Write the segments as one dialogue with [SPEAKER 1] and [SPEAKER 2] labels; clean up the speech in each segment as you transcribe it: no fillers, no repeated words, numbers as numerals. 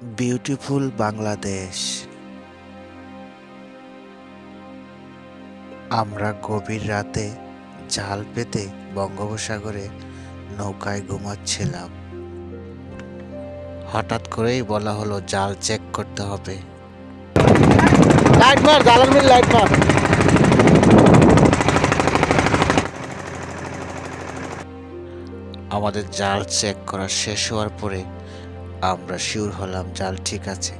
[SPEAKER 1] Beautiful Bangladesh. আমরা গভীর রাতে জাল পেতে বঙ্গোপসাগরে নৌকায় ঘুমাচ্ছিলাম। হঠাৎ করেই বলা হলো জাল চেক করতে হবে। লাইট মার, জালের মিল লাইট মার। আমাদের জাল চেক করা শেষ হওয়ার পরে আমরা শিওর হলাম জাল ঠিক আছে।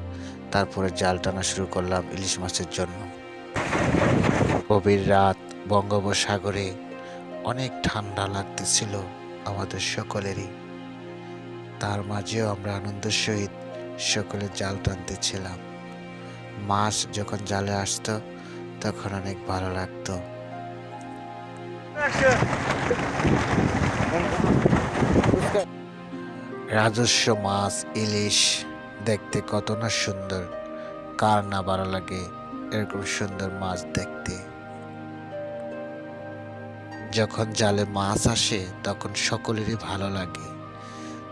[SPEAKER 1] তারপরে জাল টানা শুরু করলাম ইলিশ মাছের জন্য। গভীর রাত, বঙ্গোপসাগরে অনেক ঠান্ডা লাগতেছিল আমাদের সকলেরই। তার মাঝেও আমরা আনন্দের সহিত সকলে জাল টানতেছিলাম। মাছ যখন জালে আসতো তখন অনেক ভালো লাগতো। রাজস্ব মাছ ইলিশ দেখতে কত না সুন্দর, কার না ভালো লাগে এরকম সুন্দর মাছ দেখতে। যখন জালে মাছ আসে তখন সকলেরই ভালো লাগে।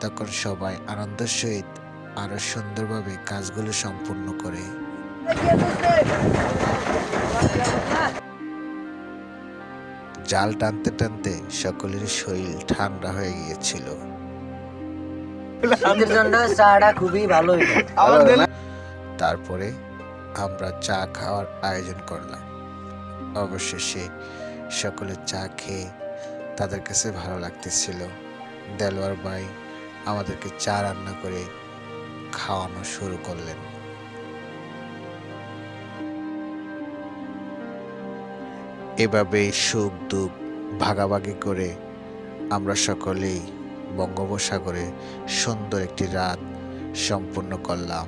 [SPEAKER 1] তখন সবাই আনন্দের সহিত আরো সুন্দরভাবে কাজগুলো সম্পূর্ণ করে। জাল টানতে টানতে সকলেরই শরীর ঠান্ডা হয়ে গিয়েছিল। তারপরে আমরা চা খাওয়ার আয়োজন করলাম। অবশেষে সকলে চা খেয়ে তাদের কাছে ভালো লাগতেছিল। দেলোয়ার ভাই আমাদেরকে চা রান্না করে খাওয়ানো শুরু করলেন। এভাবেই সুখ দুঃখ ভাগাভাগি করে আমরা সকলেই বঙ্গোপসাগরে সুন্দর একটি রাত সম্পূর্ণ করলাম।